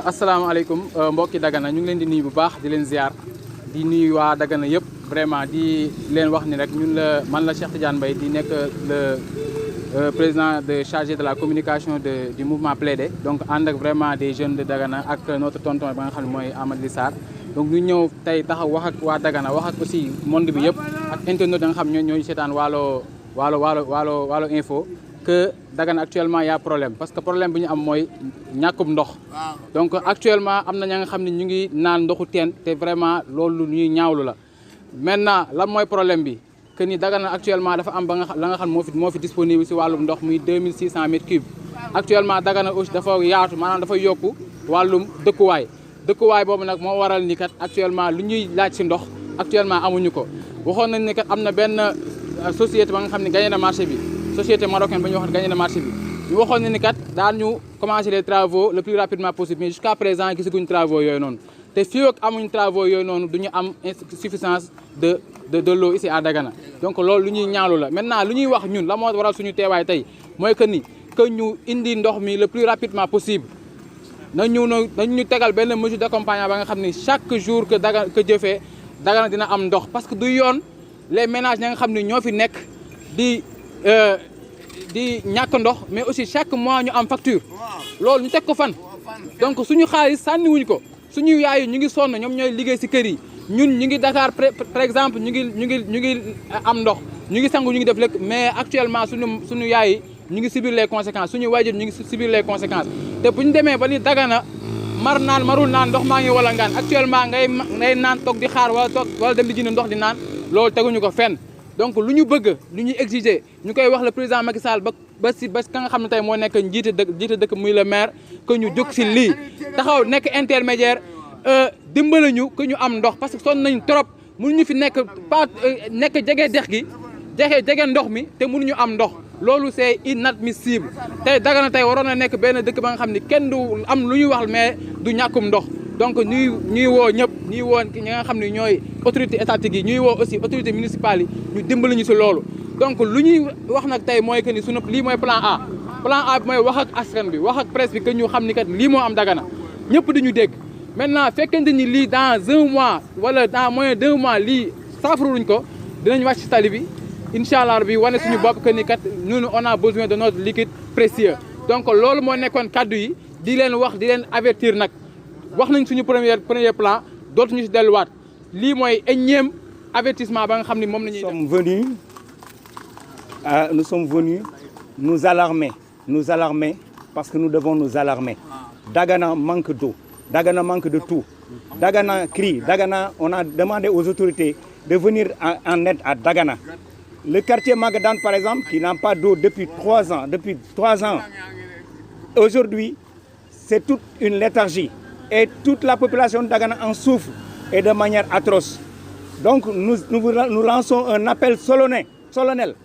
asalaamaaleykum mbokki Dagana ñu ngi leen di nuyu bu baax di leen ziar di nuyu waa Dagana yëpp vraiment di leen wax ni rek ñun man la Cheikh Tidiane Mbaye di nekk le président de chargé de la communication du mouvement Plaider donc ànd ak vraiment des jeunes de Dagana ak notre tonton ba nga xam ne mooy Amadou Sarr donc ñu ñëw tey taxaw wax ak waa Dagana wax ak aussi monde bi yëpp ak internet da nga xam ñooy seetaan Waalo info que Dagana actuellement y a problème parce que problème bi ñu am mooy ñàkkum ndox donc actuellement am na ña nga xam ne ñu ngi naan ndoxu teen te vraiment loolu ñuy ñaawlu la maintenant lan mooy problème bi que ni Dagana actuellement dafa am la nga xam moo fi disponible si wàllum ndox muy 2600 mètres cubes actuellement Dagana aussi dafa yaatu maanaam dafa yokku wàllum dëkkuwaay boobu nag moo waral ni kat actuellement lu ñuy laaj si ndox actuellement amuñu ko waxoon nañ ni kat am na benn société ba nga xam ne gagné na marché bi société marocaine ba ñu wax gagné na marché bi ñu waxoon ne ni kat daan ñu commencer les travaux le plus rapidement possible mais jusqu'à présent gisaguñ travaux yooyu noonu te fii ak amuñ travaux yooyu noonu du ñu am suffisance de l'eau ici à Dagana donc loolu lu ñuy ñaawlu la maintenant lu ñuy wax ñun la moo waral suñu teewaay tey mooy que ñu indi ndox mi le plus rapidement possible nañu tegal benn mesure d'accompagnement ba nga xam ni chaque jour que jëfee Dagana dina am ndox parce que du yoon les ménages ña nga xam ni ñoo fi nekk di ñàkk ndox mais aussi chaque mois ñu am facture loolu ñu teg ko fan donc suñu xaalis sànniwuñ ko suñu yaay yi ñu ngi sonn ñoom ñooy liggéey ci kër yi ñun ñu ngi Dakar par exemple ñu ngi am ndox ñu ngi sangu ñu ngi def lépp mais actuellement suñu yaay yi ñu ngi subir les conséquences suñu waajur ñu ngi subir les conséquences te bu ñu demee ba ni Dagana marul naan ndox maa ngi wala ngaan actuellement ngay naan toog di xaar wala dem di jënd ndox di naan loolu teguñu ko fenn donc lu ñu bëgg lu ñuy exiger ñu koy wax le président Macky Sall ba ka nga xam ne tey moo nekk jiite dëkk muy le maire que ñu jóg si lii taxaw nekk intermédiaire dimbali ñu que ñu am ndox parce que sonn nañ trop mënuñu fi nekk jege dex gi jege ndox mi te mënuñu am ndox loolu c'est inadmissible tey Dagana tey waroon na nekk benn dëkk ba nga xam ni kenn du am lu ñuy wax mais du ñàkkum ndox donc ñuy woo ñëpp ñuy woo ñi nga xam ne ñooy autorité étatique yi ñuy woo aussi autorité municipale yi ñu dimbali ñu si loolu donc lu ñuy wax nag tey mooy que ni lii mooy plan A bi mooy wax ak askan bi wax ak presse bi que ñu xam ni kat lii moo am Dagana ñëpp dañu dégg maintenant fekkente ni lii dans 1 mois wala dans moins d'1 mois lii saafaruñ ko dinañ wàcc si tali bi incha allah bi wane suñu bopp que ni kat ñun on a besoin de notre liquide précieux donc loolu moo nekkoon kaddu yi di leen wax di leen avertir nag wax nañ suñu premier plan dootuñu si delluwaat lii mooy énième avertissement ba nga xam ni moom la ñuy def. Nous sommes venus nous alarmer parce que nous devons nous alarmer. Dagana manque d'eau, Dagana manque de tout. Dagana crie, Dagana, on a demandé aux autorités de venir en aide à Dagana. Le quartier Magadan, par exemple, qui n'a pas d'eau depuis 3 ans, aujourd'hui, c'est toute une léthargie. Et toute la population de Dagana en souffre et de manière atroce. Donc nous lançons un appel solennel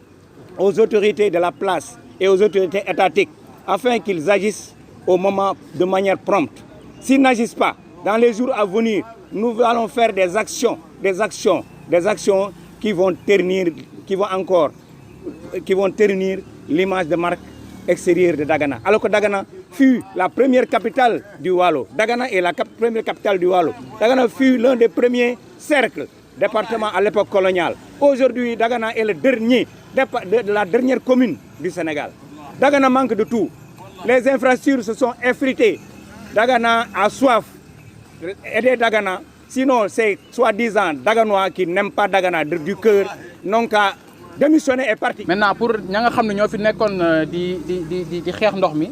aux autorités de la place et aux autorités étatiques afin qu'ils agissent au moment de manière prompte. S'ils n'agissent pas, dans les jours à venir, nous allons faire des actions qui vont ternir l'image de marque extérieure de Dagana. Alors que Dagana fut la première capitale du Waalo. Dagana est la première capitale du Waalo. Dagana fut l'un des premiers cercles départements à l'époque coloniale. Aujourd'hui, Dagana est la dernière commune du Sénégal. Dagana manque de tout. Les infrastructures se sont effritées. Dagana a soif. Aider Dagana. Sinon, c'est soi-disant Daganois qui n'aiment pas Dagana du cœur, non qu'à démissionner et parti. Maintenant, pour ña nga xam ne ñoo fi nekkoon di xeex ndox mi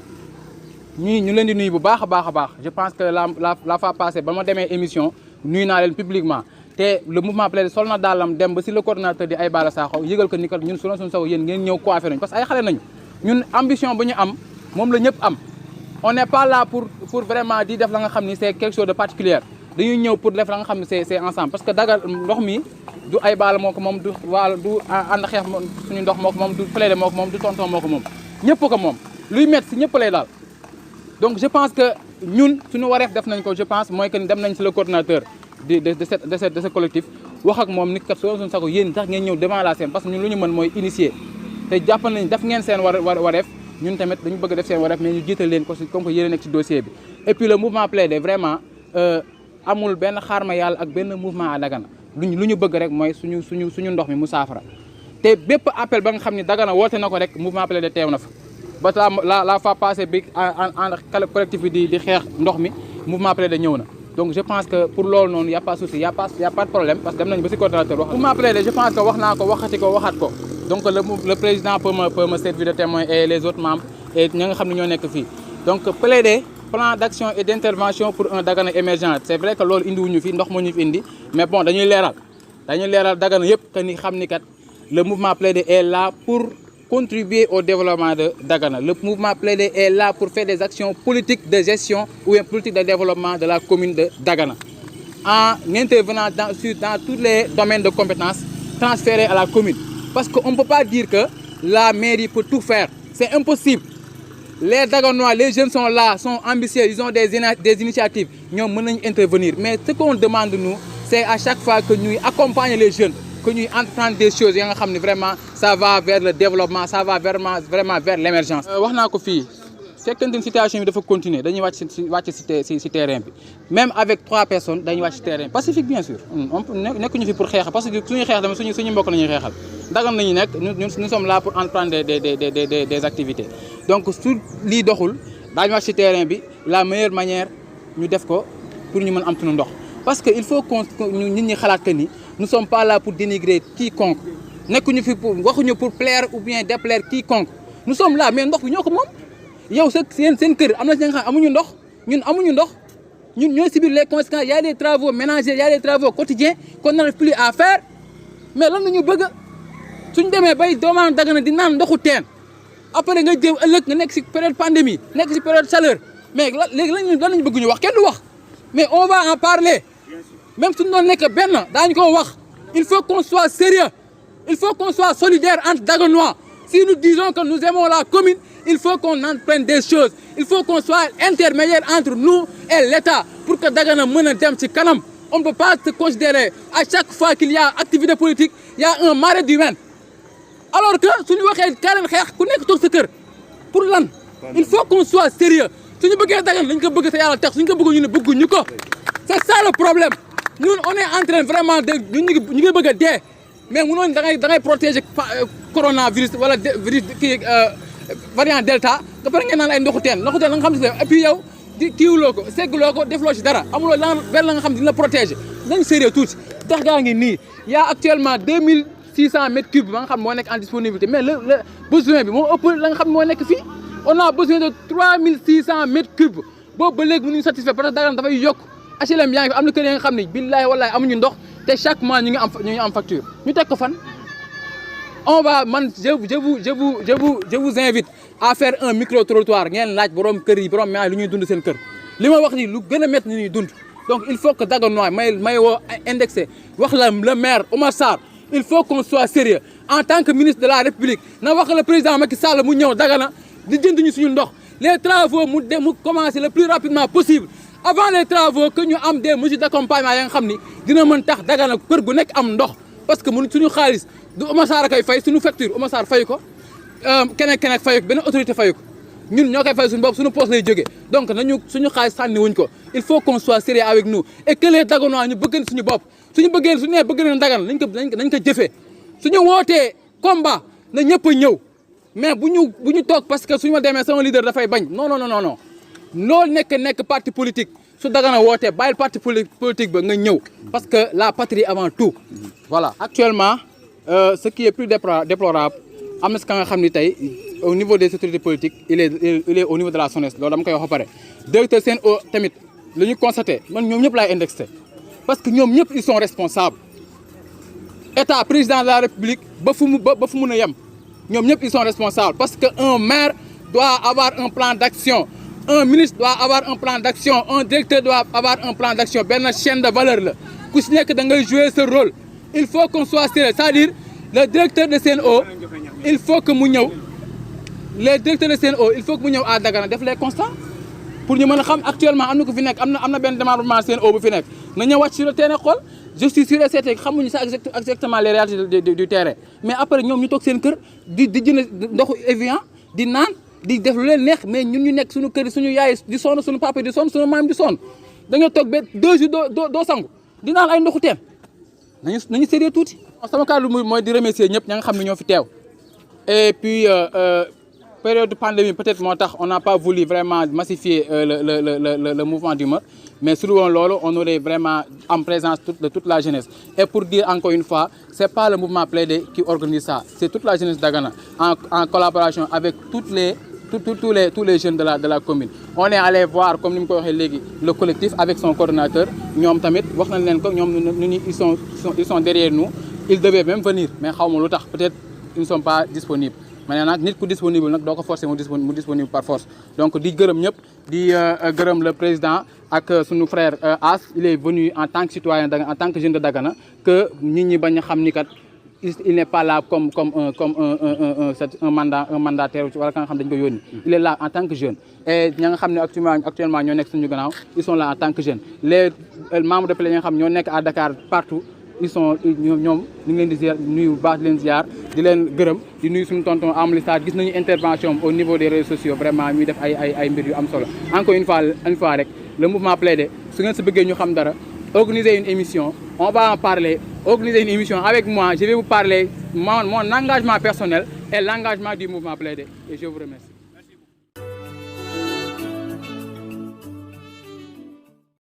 ñu leen di nuyu bu baax a baax je pense que la fois passée ba ma demee émission nuyu naa leen publiquement te le mouvement Plaider sol na daalam dem ba si le coordonnateur di Aybala Sakho yëgal ko ni kat ñun suñu saw yéen ngeen ñëw coiffé nañu parce que ay xale nañu ñun ambition bu ñu am moom la ñëpp am on n'est pas là pour vraiment di def la nga xam ni c'est quelque chose de particulier dañuy ñëw pour def la nga xam ne c'est ensemble parce que Dagana ndox mi du Aybala moo ko moom du Waalo du ànd xeex suñu ndox moo ko moom du Plaider moo ko moom du tonton moo ko moom ñëpp ko moom luy métti si ñëpp lay daal donc je pense que ñun suñu wareef def nañ ko je pense mooy que dem nañ si le coordonnateur de ce collectif wax ak moom ni kat suñu sago yéen tax ngeen ñëw devant la scène parce que ñun lu ñu mën mooy initier te jàpp nañ def ngeen seen wareef ñun tamit dañu bëgg def seen wareef mais ñu jiital leen ko comme que yéen a nekk ci dossier bi et puis le mouvement Plaider vraiment amul benn xaarma yàlla ak benn mouvement à Dagana lu ñu bëgg rek mooy suñu ndox mi mu saafara te bépp appel ba nga xam ni Dagana woote na ko rek mouvement Plaider teew na fa ba la fois passée bi en collectif bi di xeex ndox mi mouvement Plaider ñëw na donc je pense que pour loolu noonu y' a pas souci y' a pas de problème parce que dem nañu ba si coordonnateur wax mouvement Plaider je pense que wax naa ko waxati ko waxaat ko donc le président peut me servir de témoin et les autres membres et ñi nga xam ne ñoo nekk fii donc Plaider plan d' action et d' intervention pour un Dagana émergent c' est vrai que loolu indiwuñu fi ndox moo ñu fi indi mais bon dañuy leeral Dagana yëpp que ni xam ni kat le mouvement Plaider est là pour contribuer au développement de Dagana. Le mouvement Plaider est là pour faire des actions politiques de gestion ou une politique de développement de la commune de Dagana en intervenant dans tous les domaines de compétences transférés à la commune. Parce qu'on ne peut pas dire que la mairie peut tout faire. C'est impossible. Les Daganois, les jeunes sont là, sont ambitieux, ils ont des initiatives. Nous pouvons intervenir. Mais ce qu'on demande, nous, c'est à chaque fois que nous accompagnons les jeunes, que nous entreprendre des choses, vraiment, ça va vers le développement, ça va vraiment vers l'émergence. C'est une situation qui doit continuer. Nous allons sur terrain. Même avec 3 personnes, nous allons sur terrain. Pacifique, bien sûr. Nous sommes là pour faire. Parce que nous sommes là pour entreprendre des activités. Donc, sur l'île d'Ohul, nous allons sur terrain. La meilleure manière, nous devons faire pour nous avoir un peu. Parce qu'il faut que nous ne sommes pas là pour dénigrer quiconque. Nous sommes là pour plaire ou bien déplaire quiconque. Nous sommes là, mais nous sommes là. Yow seen kër am na si nga xam amuñu ndox ñun ñooy subir les conséquences. Il y a des travaux ménagers, il y a des travaux quotidiens qu'on n'arrive plus à faire mais lan la ñu bëgg suñ demee bay doomaan Dagana di naan ndoxu teen après nga jëm ëllëg nga nekk si période pandémie nekk si période chaleur mais léegi lan lañu bëgg ñu wax kenn du wax mais on va en parler même suñu doon nekk benn daañu ko wax. Il faut qu'on soit sérieux, il faut qu'on soit solidaire entre Daganois. Si nous disons que nous aimons la commune, il faut qu'on entreprenne des choses. Il faut qu'on soit intermédiaire entre nous et l'État pour que Dagana mène dem ci kanam. On ne peut pas se considérer à chaque fois qu'il y a activité politique, il y a un marais d'humains. Alors que si nous voulons carrément xeex ku nekk toog sa kër pour lan il faut qu'on soit sérieux. Si nous voulons Dagana dañ ko bëgg te Yàlla tax suñu ko bëgg ñu ne bëgguñu ko. C'est ça le problème. Nous on est en train vraiment de ñu ngi bëgg a dee mais mënoon da ngay protéger coronavirus wala virus kii variant delta nga pare ngeen naan ay ndoxu teen nga xam ne et puis yow di kiiwuloo ko segguloo ko defloo ci dara amuloo benn la nga xam ne dina protéger nañ sérieux tuuti tax gaa ngi nii y a actuellement 2600 mètres cubes ba nga xam moo nekk en disponibilité mais le besoin bi moo ëpp la nga xam moo nekk fii on a besoin de 3600 mètres cubes boobu ba léegi mënuñu satisfait parce que Dagana dafay yokk HLM yaa ngi fi am na kër yi nga xam ne billahi wallahi amuñu ndox te chaque mois ñu ngi am facture ñu teg ko fan. On va, je vous invite à faire un micro-trottoir. Ngeen laaj borom kër yi borom maa lu ñuy dund seen kër li ma wax ni lu gën a métti ni ñuy dund donc il faut que Daganois may woo indexé wax la le maire Oumar Sarr il faut qu'on soit sérieux en tant que ministre de la République na wax le président Macky Sall mu ñëw Dagana di jënd ñu suñu ndox les travaux mu commencer le plus rapidement possible avant les travaux que ñu am des mesures d'accompagnement ya nga xam ni dina mën tax Dagana kër gu nekk am ndox parce que mënu suñu xaalis du Oumar Sarr koy fay suñu facture Oumar Sarr fay ko keneen fay ko benn autorité fay ko ñun ñoo koy fay suñu bopp suñu poste lay jógee donc nañu suñu xaalis sànni wuñ ko il faut qu'on soit sérieux avec nous et que les Daganois ñu bëgg suñu bopp suñu nee bëgg nañ Dagana nañ ko jëfee suñu wootee combat na ñëpp a ñëw mais bu ñu toog parce que suñu ma demee sama leader dafay bañ non loolu nekk parti politique su Dagana wootee bàyyil parti politique ba nga ñëw parce que la patrie avant tout voilà actuellement ce qui est plus déplorable am na si ka nga xam ni tey au niveau des autorités politiques il est au niveau de la SONES loolu dama koy wax ba pare directeur SEN'EAU tamit lu ñu constaté man ñoom ñëpp laay indexé parce que ñoom ñëpp ils sont responsables état président de la république ba fu mun a yem ñoom ñëpp ils sont responsables parce que un maire doit avoir un plan d'action un ministre doit avoir un plan d'action un directeur doit avoir un plan d'action benn chaîne de valeur la ku si nekk da ngay jouer ce rôle il faut qu'on soit sérieux c'est-à-dire le directeur de SEN'EAU il faut que mu ñëw les directeurs de SEN'EAU il faut que mu ñëw à Dagana def les constats pour ñu mën a xam actuellement am na ko fi nekk am na benn démembrement SEN'EAU bu fi nekk na ñëw wàcc sur le terrain xool je suis sûr et certain xamuñu ça exactement les réalités du terrain mais après ñoom ñu toog seen kër di jënd ndoxu Evian di naan di def lu leen neex mais ñun ñu nekk suñu kër suñu yaay di sonn suñu papa di sonn suñu maam di sonn da nga toog ba 2 jours doo sangu di naan ay ndoxu teen nañu sérieux tuuti. sama kàddu mooy di remercier ñëpp ña nga xam ne ñoo fi teew et puis période de pandémie peut-être moo tax on n'a pas voulu vraiment massifier le mouvement d'humeur mais sur loolu on aurait vraiment en présence de toute la jeunesse et pour dire encore une fois c'est pas le mouvement Plaider qui organise ça c'est toute la jeunesse Dagana en collaboration avec tous les jeunes de la commune. On est allé voir comme ni mu ko waxee léegi le collectif avec son coordonnateur ñoom tamit wax nañ leen ko ñoom ils sont derrière nous ils devaient même venir mais xaw ma lu tax peut-être ils ne sont pas disponibles. Maintenant nag nit ku disponible nag doo ko forcer mu disponible par force donc di gërëm ñëpp di gërëm le président ak sunu frère As il est venu en tant que citoyen en tant que jeune de Dagana que nit ñi bañ a xam ni kat il n'est pas là comme un mandataire wala ka nga xam dañ ko yónni il est là en tant que jeune et ña nga xam ne actuellement ñoo nekk suñu gannaaw ils sont là en tant que jeune les membres de Plaider ñi nga xam ñoo nekk à Dakar partout ils sont ñoom ñu ngi leen di ziar nuyu bu baax di leen ziar di leen gërëm di nuyu suñu tonton Amadou Sarr gis nañu intervention au niveau des réseaux sociaux vraiment ñuy def ay mbir yu am solo encore une fois rek le mouvement Plaider su ngeen si bëggee ñu xam dara organiser une émission on va en parler organiser une émission avec moi je vais vous parler mon engagement personnel et l'engagement du mouvement Plaider et je vous remercie.